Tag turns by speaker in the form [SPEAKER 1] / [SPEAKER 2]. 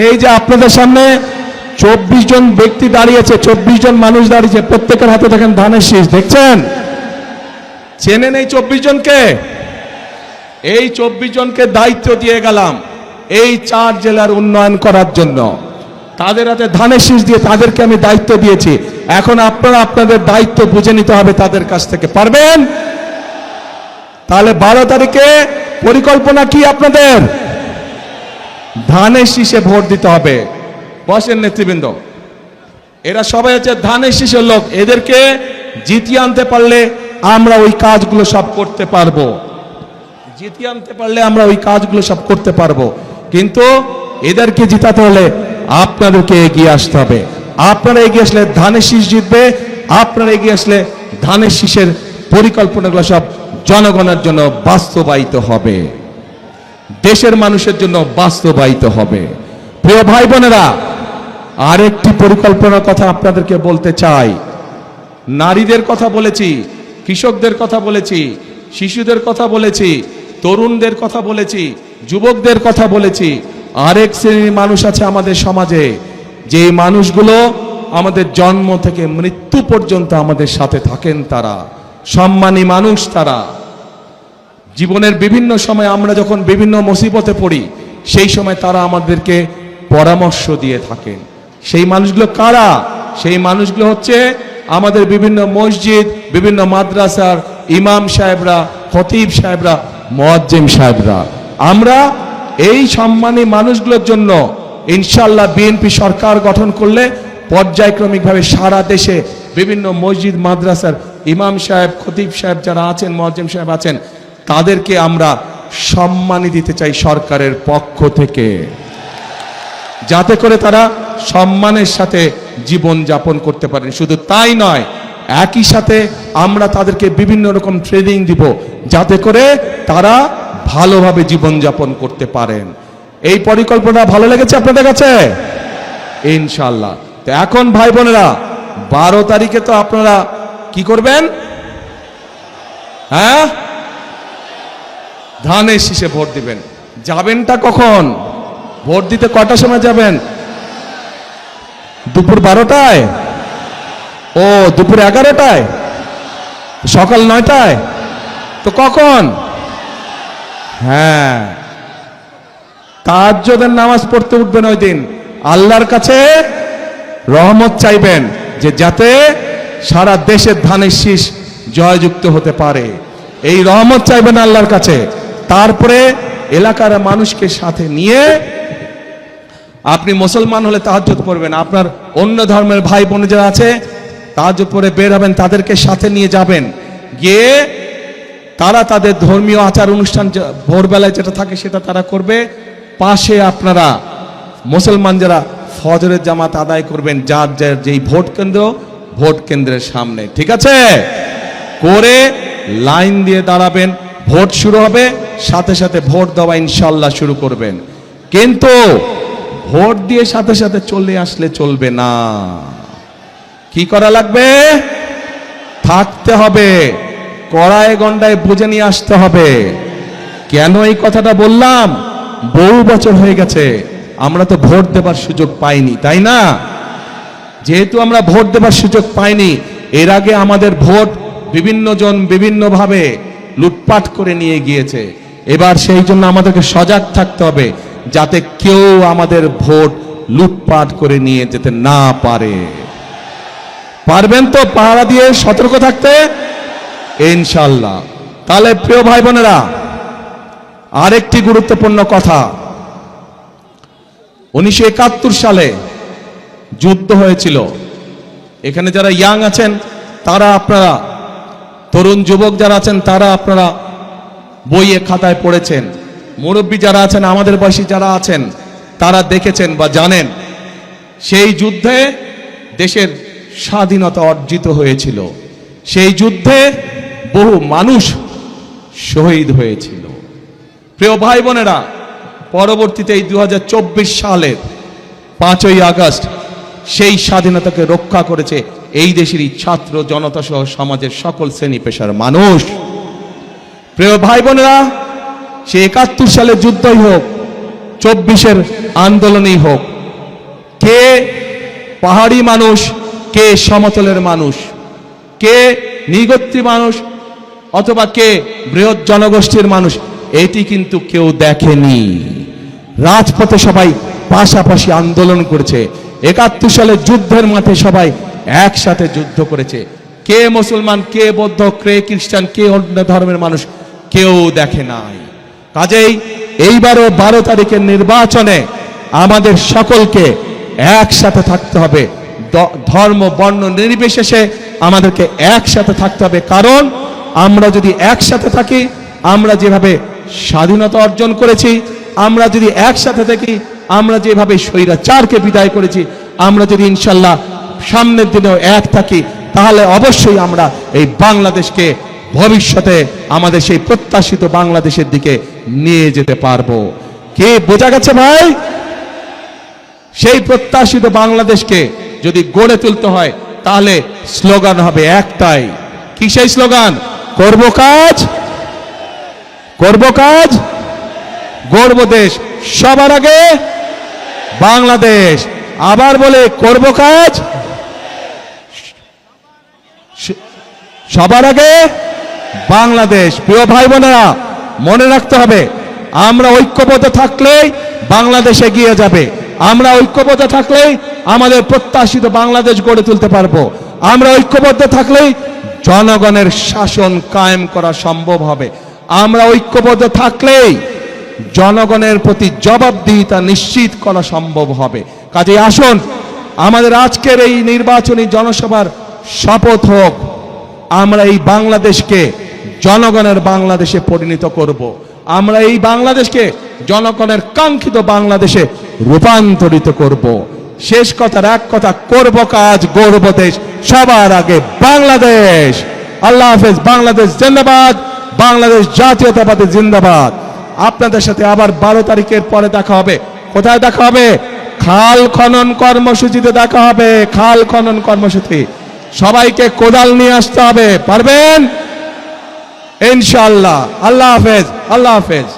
[SPEAKER 1] এই যে আপনাদের সামনে 24 জন ব্যক্তি দাঁড়িয়েছে, 24 জন মানুষ দাঁড়িয়েছে, প্রত্যেকের হাতে দেখেন ধানের শীষ, দেখছেন? চেনেন এই 24 জনকে? এই 24 জনকে দায়িত্ব দিয়ে গেলাম এই 4 জেলার উন্নয়ন করার জন্য। তাদের হাতে ধানের শীষ দিয়ে তাদেরকে আমি দায়িত্ব দিয়েছি। এখন আপনারা আপনাদের দায়িত্ব বুঝে নিতে হবে তাদের কাছ থেকে। পারবেন? তাহলে 12 তারিখে পরিকল্পনা কি আপনাদের? ধানের শীষে ভোট দিতে হবে। বসেন নেতৃবৃন্দ, এরা সবাই হচ্ছে ধানের শীষের লোক। এদেরকে জিতিয়ে আনতে পারলে আমরা ওই কাজগুলো সব করতে পারবো। জিতিয়ে আনতে পারলে আমরা ওই কাজগুলো সব করতে পারবো। কিন্তু এদেরকে জিতাতে হলে আপনাদেরকে এগিয়ে আসতে হবে। আপনারা এগিয়ে আসলে ধানের শীষ জিতবে। আপনারা এগিয়ে আসলে ধানের শীষের পরিকল্পনাগুলো সব জনগণের জন্য বাস্তবায়িত হবে, দেশের মানুষের জন্য বাস্তবায়িত হবে। প্রিয় ভাই বোনেরা, আরেকটি পরিকল্পনার কথা আপনাদেরকে বলতে চাই। নারীদের কথা বলেছি, কৃষকদের কথা বলেছি, শিশুদের কথা বলেছি, তরুণদের কথা বলেছি, যুবকদের কথা বলেছি। আরেক শ্রেণীর মানুষ আছে আমাদের সমাজে, যে মানুষগুলো আমাদের জন্ম থেকে মৃত্যু পর্যন্ত আমাদের সাথে থাকেন। তারা সম্মানী মানুষ। তারা জীবনের বিভিন্ন সময় আমরা যখন বিভিন্ন মুসিবতে পড়ি সেই সময় তারা আমাদেরকে পরামর্শ দিয়ে থাকেন। সেই মানুষগুলো কারা? সেই মানুষগুলো হচ্ছে আমাদের বিভিন্ন মসজিদ, বিভিন্ন মাদ্রাসার ইমাম সাহেবরা, খতিব সাহেবরা, মুয়াজ্জিম সাহেবরা। আমরা এই সম্মানী মানুষগুলোর জন্য ইনশাআল্লাহ বিএনপি সরকার গঠন করলে পর্যায়ক্রমিকভাবে সারা দেশে বিভিন্ন মসজিদ মাদ্রাসার ইমাম সাহেব, খতিব সাহেব যারা আছেন, মুয়াজ্জিম সাহেব আছেন, তাদেরকে আমরা সম্মানী দিতে চাই সরকারের পক্ষ থেকে, যাতে করে তারা সম্মানের সাথে জীবন যাপন করতে পারেন। শুধু তাই নয়, একই সাথে আমরা তাদেরকে বিভিন্ন রকম ট্রেনিং দিব, যাতে করে তারা ভালোভাবে জীবন যাপন করতে পারেন। এই পরিকল্পনা ভালো লেগেছে আপনাদের কাছে? ইনশাআল্লাহ। তো এখন ভাই বোনেরা, 12 তারিখে তো আপনারা কি করবেন? হ্যাঁ, ধানের শীষে ভোট দিবেন। যাবেনটা কখন? ভোট দিতে কটার সময় যাবেন? দুপুর 12টায়? ও, দুপুর 11টায়? সকাল 9টায়? তো কখন? হ্যাঁ, তাহাজ্জুদের নামাজ পড়তে উঠবেন ওই দিন। আল্লাহর কাছে রহমত চাইবেন যে যাতে সারা দেশের ধানের শীষ জয়যুক্ত হতে পারে। এই রহমত চাইবেন আল্লাহর কাছে। তারপরে এলাকার মানুষকে সাথে নিয়ে আপনি মুসলমান হলে তাহাজ্জুদ পড়বেন। আপনার অন্য ধর্মের ভাই বোন যারা আছে তাহাজ্জুদ পড়ে বের হবেন, তাদেরকে সাথে নিয়ে যাবেন। গিয়ে তারা তাদের ধর্মীয় আচার অনুষ্ঠান ভোরবেলায় যেটা থাকে সেটা তারা করবে। পাশে আপনারা মুসলমান যারা ফজরের জামাত আদায় করবেন যার যার যেই ভোট কেন্দ্র, ভোট কেন্দ্রের সামনে, ঠিক আছে? করে লাইন দিয়ে দাঁড়াবেন। ভোট শুরু হবে, সাথে সাথে ভোট দেওয়া ইনশাআল্লাহ শুরু করবেন। কিন্তু ভোট দিয়ে সাথে সাথে চলে আসলে চলবে না। কি করা লাগবে? থাকতে হবে, কড়ায় গন্ডায় বুঝে নিয়ে আসতে হবে। কেন এই কথাটা বললাম? বহু বছর হয়ে গেছে আমরা তো ভোট দেবার সুযোগ পাইনি, তাই না? যেহেতু আমরা ভোট দেবার সুযোগ পাইনি, এর আগে আমাদের ভোট বিভিন্ন জন বিভিন্নভাবে লুটপাট করে নিয়ে গিয়েছে। এবার সেই জন্য আমাদেরকে সজাগ থাকতে হবে যাতে কেউ আমাদের ভোট লুটপাট করে নিয়ে যেতে না পারে। পারবেন তো পাহারা দিয়ে সতর্ক থাকতে? ইনশাআল্লাহ। তাহলে প্রিয় ভাই বোনেরা, আরেকটি গুরুত্বপূর্ণ কথা, 1971 সালে যুদ্ধ হয়েছিল। এখানে যারা ইয়াং আছেন তারা, আপনারা তরুণ যুবক যারা আছেন তারা আপনারা বইয়ে খাতায় পড়েছেন। মুরব্বী যারা আছেন, আমাদের বয়সী যারা আছেন তারা দেখেছেন বা জানেন। সেই যুদ্ধে দেশের স্বাধীনতা অর্জিত হয়েছিল। সেই যুদ্ধে বহু মানুষ শহীদ হয়েছিল। প্রিয় ভাই বোনেরা, পরবর্তীতে এই 2024 সালের 5ই আগস্ট সেই স্বাধীনতাকে রক্ষা করেছে এই দেশেরই ছাত্র জনতা সহ সমাজের সকল শ্রেণী পেশার মানুষ। প্রিয় ভাই বোনেরা, সে 71 সালের যুদ্ধই হোক 24-এর আন্দোলনই হোক, কে পাহাড়ি মানুষ, কে সমতলের মানুষ, কে নৃগোত্রী মানুষ অথবা কে বৃহৎ জনগোষ্ঠীর মানুষ, এটি কিন্তু কেউ দেখেনি। রাজপথে সবাই পাশাপাশি আন্দোলন করেছে। 71 সালে যুদ্ধের মাঠে সবাই একসাথে যুদ্ধ করেছে। কে মুসলমান, কে বৌদ্ধ, কে খ্রিস্টান, কে অন্য ধর্মের মানুষ, কেউ দেখে নাই। কাজেই এইবারও 12 তারিখের নির্বাচনে আমাদের সকলকে একসাথে থাকতে হবে, ধর্ম বর্ণ নির্বিশেষে আমাদেরকে একসাথে থাকতে হবে। কারণ আমরা যদি একসাথে থাকি, আমরা যেভাবে স্বাধীনতা অর্জন করেছি, আমরা যদি একসাথে থাকি, আমরা যেভাবে স্বৈরাচারকে বিদায় করেছি, আমরা যদি ইনশাল্লাহ সামনের দিনেও এক থাকি, তাহলে অবশ্যই আমরা এই বাংলাদেশকে ভবিষ্যতে আমাদের সেই প্রত্যাশিত বাংলাদেশের দিকে নিয়ে যেতে পারবো। কি বোঝা গেছে ভাই? সেই প্রত্যাশিত বাংলাদেশকে যদি গড়ে তুলতে হয়, তাহলে স্লোগান হবে একটাই। কি সেই স্লোগান? করব কাজ, করব কাজ, গড়ব দেশ, সবার আগে বাংলাদেশ। আবার বলে, করব কাজ, সবার আগে বাংলাদেশ। প্রিয় ভাই বোনেরা, মনে রাখতে হবে, আমরা ঐক্যবদ্ধ থাকলেই বাংলাদেশ এগিয়ে যাবে। আমরা ঐক্যবদ্ধ থাকলেই আমাদের প্রত্যাশিত বাংলাদেশ গড়ে তুলতে পারবো। আমরা ঐক্যবদ্ধ থাকলেই জনগণের শাসন কায়েম করা সম্ভব হবে। আমরা ঐক্যবদ্ধ থাকলেই জনগণের প্রতি জবাবদিহিতা নিশ্চিত করা সম্ভব হবে। কাজেই আসুন, আমাদের আজকের এই নির্বাচনী জনসভার শপথ হোক, আমরা এই বাংলাদেশকে জনগণের বাংলাদেশে পরিণত করব। আমরা এই বাংলাদেশকে জনগণের কাঙ্ক্ষিত বাংলাদেশে রূপান্তরিত করব। শেষ কথার এক কথা, করব কাজ, গড়ব দেশ, সবার আগে বাংলাদেশ। আল্লাহ হাফেজ। বাংলাদেশ জিন্দাবাদ, বাংলাদেশ জাতীয়তাবাদী জিন্দাবাদ। আপনাদের সাথে আবার 12 তারিখের পরে দেখা হবে। কোথায় দেখা হবে? খাল খনন কর্মসূচিতে দেখা হবে। খাল খনন কর্মসূচি, সবাইকে কোদাল নিয়ে আসতে হবে। পারবেন ইনশাআল্লাহ। আল্লাহ হাফেজ, আল্লাহ হাফেজ।